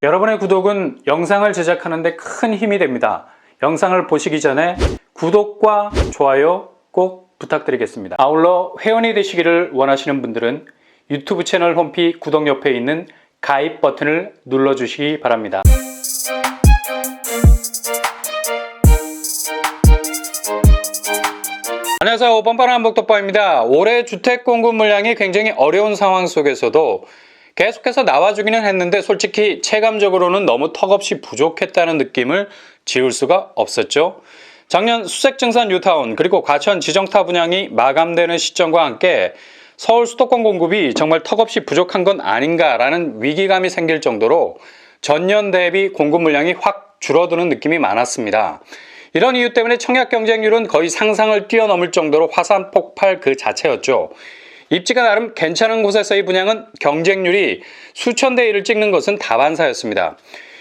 여러분의 구독은 영상을 제작하는 데 큰 힘이 됩니다. 영상을 보시기 전에 구독과 좋아요 꼭 부탁드리겠습니다. 아울러 회원이 되시기를 원하시는 분들은 유튜브 채널 홈피 구독 옆에 있는 가입 버튼을 눌러주시기 바랍니다. 안녕하세요. 뻔뻔한 복덕방입니다. 올해 주택 공급 물량이 굉장히 어려운 상황 속에서도 계속해서 나와주기는 했는데 솔직히 체감적으로는 너무 턱없이 부족했다는 느낌을 지울 수가 없었죠. 작년 수색증산 뉴타운 그리고 과천 지정타 분양이 마감되는 시점과 함께 서울 수도권 공급이 정말 턱없이 부족한 건 아닌가라는 위기감이 생길 정도로 전년 대비 공급 물량이 확 줄어드는 느낌이 많았습니다. 이런 이유 때문에 청약 경쟁률은 거의 상상을 뛰어넘을 정도로 화산 폭발 그 자체였죠. 입지가 나름 괜찮은 곳에서의 분양은 경쟁률이 수천 대 1을 찍는 것은 다반사였습니다.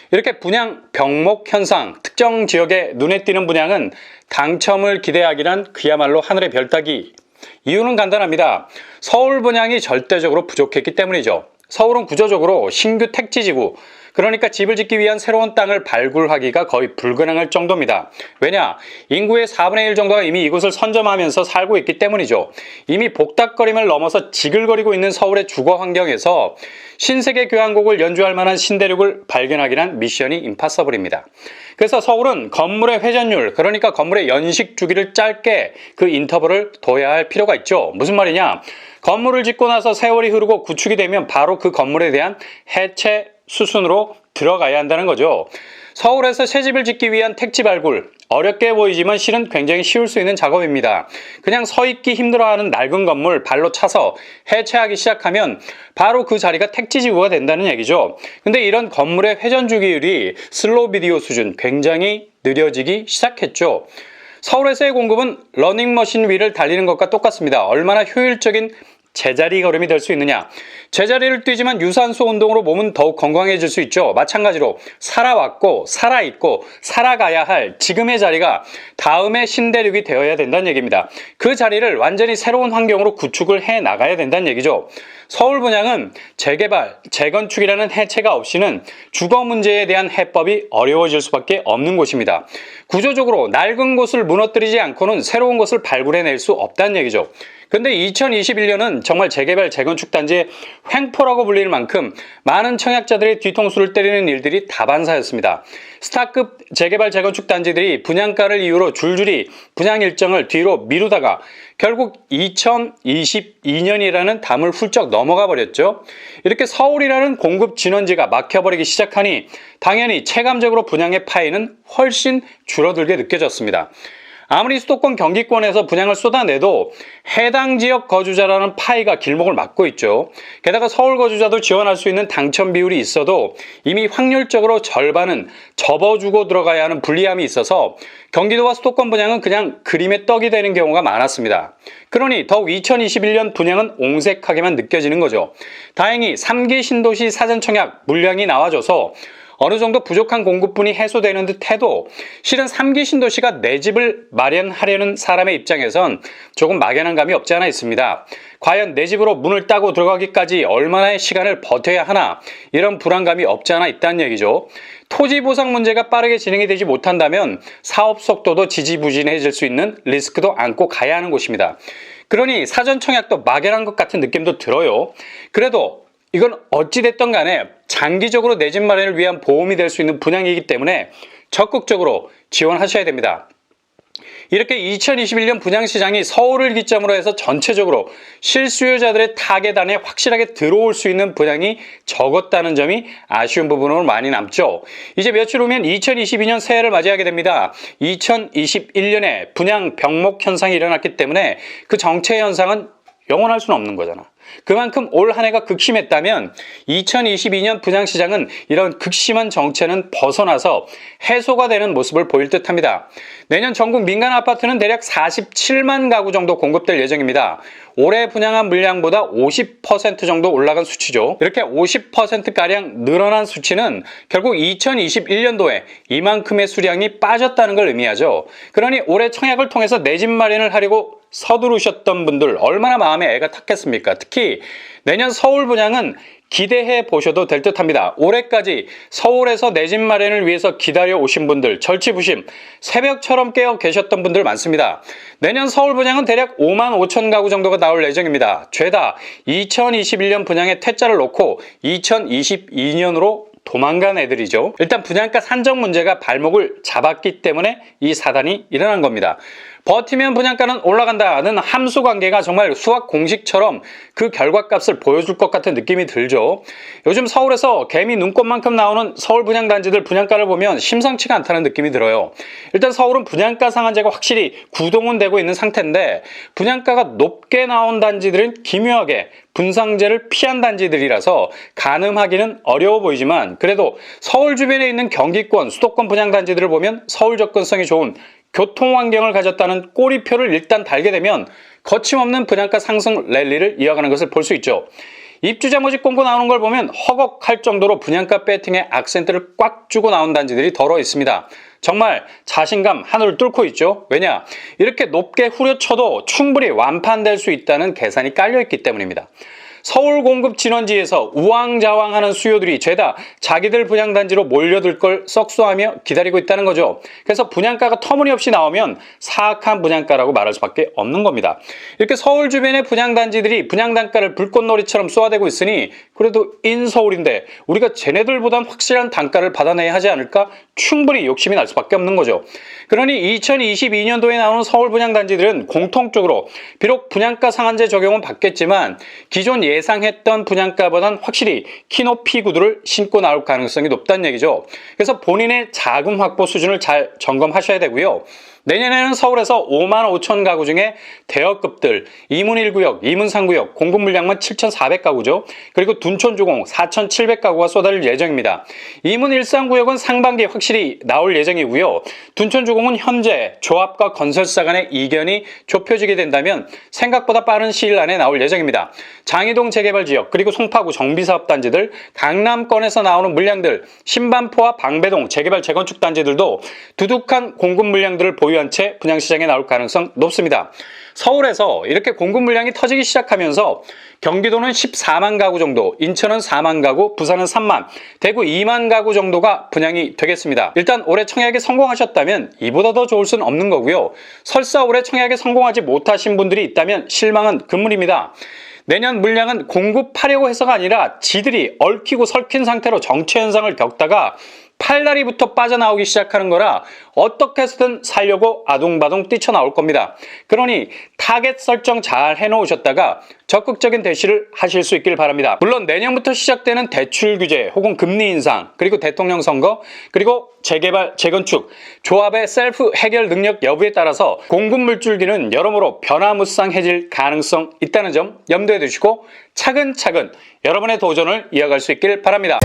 이렇게 분양 병목 현상, 특정 지역에 눈에 띄는 분양은 당첨을 기대하기란 그야말로 하늘의 별 따기. 이유는 간단합니다. 서울 분양이 절대적으로 부족했기 때문이죠. 서울은 구조적으로 신규 택지지구, 그러니까 집을 짓기 위한 새로운 땅을 발굴하기가 거의 불가능할 정도입니다. 왜냐? 인구의 4분의 1 정도가 이미 이곳을 선점하면서 살고 있기 때문이죠. 이미 복닥거림을 넘어서 지글거리고 있는 서울의 주거 환경에서 신세계 교향곡을 연주할 만한 신대륙을 발견하기란 미션이 임파서블입니다. 그래서 서울은 건물의 회전율, 그러니까 건물의 연식 주기를 짧게 그 인터벌을 둬야 할 필요가 있죠. 무슨 말이냐? 건물을 짓고 나서 세월이 흐르고 구축이 되면 바로 그 건물에 대한 해체 수순으로 들어가야 한다는 거죠. 서울에서 새 집을 짓기 위한 택지 발굴, 어렵게 보이지만 실은 굉장히 쉬울 수 있는 작업입니다. 그냥 서 있기 힘들어하는 낡은 건물 발로 차서 해체하기 시작하면 바로 그 자리가 택지지구가 된다는 얘기죠. 근데 이런 건물의 회전 주기율이 슬로우 비디오 수준, 굉장히 느려지기 시작했죠. 서울에서의 공급은 러닝머신 위를 달리는 것과 똑같습니다. 얼마나 효율적인 제자리 걸음이 될 수 있느냐. 제자리를 뛰지만 유산소 운동으로 몸은 더욱 건강해질 수 있죠. 마찬가지로 살아왔고 살아있고 살아가야 할 지금의 자리가 다음의 신대륙이 되어야 된다는 얘기입니다. 그 자리를 완전히 새로운 환경으로 구축을 해 나가야 된다는 얘기죠. 서울 분양은 재개발, 재건축이라는 해체가 없이는 주거 문제에 대한 해법이 어려워질 수밖에 없는 곳입니다. 구조적으로 낡은 곳을 무너뜨리지 않고는 새로운 곳을 발굴해낼 수 없다는 얘기죠. 근데 2021년은 정말 재개발, 재건축 단지의 횡포라고 불릴 만큼 많은 청약자들의 뒤통수를 때리는 일들이 다반사였습니다. 스타급 재개발, 재건축 단지들이 분양가를 이유로 줄줄이 분양 일정을 뒤로 미루다가 결국 2022년이라는 담을 훌쩍 넘어가 버렸죠. 이렇게 서울이라는 공급 진원지가 막혀버리기 시작하니 당연히 체감적으로 분양의 파이는 훨씬 줄어들게 느껴졌습니다. 아무리 수도권 경기권에서 분양을 쏟아내도 해당 지역 거주자라는 파이가 길목을 막고 있죠. 게다가 서울 거주자도 지원할 수 있는 당첨 비율이 있어도 이미 확률적으로 절반은 접어주고 들어가야 하는 불리함이 있어서 경기도와 수도권 분양은 그냥 그림의 떡이 되는 경우가 많았습니다. 그러니 더욱 2021년 분양은 옹색하게만 느껴지는 거죠. 다행히 3기 신도시 사전청약 물량이 나와줘서 어느 정도 부족한 공급분이 해소되는 듯 해도 실은 3기 신도시가 내 집을 마련하려는 사람의 입장에선 조금 막연한 감이 없지 않아 있습니다. 과연 내 집으로 문을 따고 들어가기까지 얼마나의 시간을 버텨야 하나, 이런 불안감이 없지 않아 있다는 얘기죠. 토지 보상 문제가 빠르게 진행이 되지 못한다면 사업 속도도 지지부진해질 수 있는 리스크도 안고 가야 하는 곳입니다. 그러니 사전 청약도 막연한 것 같은 느낌도 들어요. 그래도 이건 어찌됐든 간에 장기적으로 내 집 마련을 위한 보험이 될 수 있는 분양이기 때문에 적극적으로 지원하셔야 됩니다. 이렇게 2021년 분양시장이 서울을 기점으로 해서 전체적으로 실수요자들의 타겟 안에 확실하게 들어올 수 있는 분양이 적었다는 점이 아쉬운 부분으로 많이 남죠. 이제 며칠 후면 2022년 새해를 맞이하게 됩니다. 2021년에 분양 병목 현상이 일어났기 때문에 그 정체 현상은 영원할 수는 없는 거잖아. 그만큼 올 한 해가 극심했다면 2022년 분양시장은 이런 극심한 정체는 벗어나서 해소가 되는 모습을 보일 듯합니다. 내년 전국 민간 아파트는 대략 47만 가구 정도 공급될 예정입니다. 올해 분양한 물량보다 50% 정도 올라간 수치죠. 이렇게 50%가량 늘어난 수치는 결국 2021년도에 이만큼의 수량이 빠졌다는 걸 의미하죠. 그러니 올해 청약을 통해서 내 집 마련을 하려고 서두르셨던 분들 얼마나 마음에 애가 탔겠습니까? 특히 내년 서울 분양은 기대해 보셔도 될 듯합니다. 올해까지 서울에서 내 집 마련을 위해서 기다려 오신 분들, 절치부심, 새벽처럼 깨어 계셨던 분들 많습니다. 내년 서울 분양은 대략 5만 5천 가구 정도가 나올 예정입니다. 죄다 2021년 분양에 퇴짜를 놓고 2022년으로 도망간 애들이죠. 일단 분양가 산정 문제가 발목을 잡았기 때문에 이 사단이 일어난 겁니다. 버티면 분양가는 올라간다는 함수 관계가 정말 수학 공식처럼 그 결과값을 보여줄 것 같은 느낌이 들죠. 요즘 서울에서 개미 눈곱만큼 나오는 서울 분양단지들 분양가를 보면 심상치가 않다는 느낌이 들어요. 일단 서울은 분양가 상한제가 확실히 구동은 되고 있는 상태인데 분양가가 높게 나온 단지들은 기묘하게 분상제를 피한 단지들이라서 가늠하기는 어려워 보이지만 그래도 서울 주변에 있는 경기권, 수도권 분양단지들을 보면 서울 접근성이 좋은 교통환경을 가졌다는 꼬리표를 일단 달게 되면 거침없는 분양가 상승 랠리를 이어가는 것을 볼 수 있죠. 입주자 모집 공고 나오는 걸 보면 허걱할 정도로 분양가 배팅에 악센트를 꽉 주고 나온 단지들이 덜어 있습니다. 정말 자신감 하늘을 뚫고 있죠. 왜냐? 이렇게 높게 후려쳐도 충분히 완판될 수 있다는 계산이 깔려있기 때문입니다. 서울 공급 진원지에서 우왕좌왕하는 수요들이 죄다 자기들 분양단지로 몰려들 걸 썩소하며 기다리고 있다는 거죠. 그래서 분양가가 터무니없이 나오면 사악한 분양가라고 말할 수밖에 없는 겁니다. 이렇게 서울 주변의 분양단지들이 분양단가를 불꽃놀이처럼 쏘아대고 있으니 그래도 인서울인데 우리가 쟤네들보단 확실한 단가를 받아내야 하지 않을까 충분히 욕심이 날 수밖에 없는 거죠. 그러니 2022년도에 나오는 서울 분양단지들은 공통적으로 비록 분양가 상한제 적용은 받겠지만 기존 예상했던 분양가보단 확실히 키높이 구두를 신고 나올 가능성이 높다는 얘기죠. 그래서 본인의 자금 확보 수준을 잘 점검하셔야 되고요. 내년에는 서울에서 5만 5천 가구 중에 대여급들, 이문 1구역, 이문 3구역, 공급 물량만 7,400가구죠. 그리고 둔촌주공 4,700가구가 쏟아질 예정입니다. 이문 1, 3구역은 상반기에 확실히 나올 예정이고요. 둔촌주공은 현재 조합과 건설사 간의 이견이 좁혀지게 된다면 생각보다 빠른 시일 안에 나올 예정입니다. 장이동 재개발 지역, 그리고 송파구 정비사업단지들, 강남권에서 나오는 물량들, 신반포와 방배동 재개발 재건축 단지들도 두둑한 공급 물량들을 보유한 채 분양시장에 나올 가능성 높습니다. 서울에서 이렇게 공급 물량이 터지기 시작하면서 경기도는 14만 가구 정도, 인천은 4만 가구, 부산은 3만, 대구 2만 가구 정도가 분양이 되겠습니다. 일단 올해 청약에 성공하셨다면 이보다 더 좋을 수는 없는 거고요. 설사 올해 청약에 성공하지 못하신 분들이 있다면 실망은 금물입니다. 내년 물량은 공급하려고 해서가 아니라 지들이 얽히고 설킨 상태로 정체 현상을 겪다가 팔다리부터 빠져나오기 시작하는 거라 어떻게 해서든 살려고 아둥바둥 뛰쳐나올 겁니다. 그러니 타겟 설정 잘 해놓으셨다가 적극적인 대시를 하실 수 있길 바랍니다. 물론 내년부터 시작되는 대출 규제 혹은 금리 인상, 그리고 대통령 선거, 그리고 재개발, 재건축, 조합의 셀프 해결 능력 여부에 따라서 공급 물줄기는 여러모로 변화무쌍해질 가능성 있다는 점 염두에 두시고 차근차근 여러분의 도전을 이어갈 수 있길 바랍니다.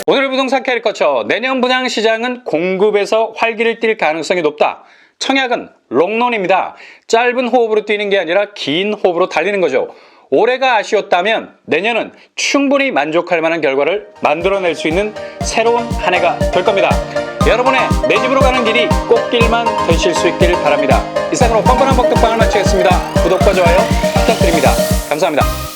오늘의 부동산 캐리커처, 내년 분양시장은 공급에서 활기를 띨 가능성이 높다. 청약은 롱런입니다. 짧은 호흡으로 뛰는 게 아니라 긴 호흡으로 달리는 거죠. 올해가 아쉬웠다면 내년은 충분히 만족할 만한 결과를 만들어낼 수 있는 새로운 한 해가 될 겁니다. 여러분의 내 집으로 가는 길이 꽃길만 되실 수 있기를 바랍니다. 이상으로 뻔뻔한 복덕방을 마치겠습니다. 구독과 좋아요 부탁드립니다. 감사합니다.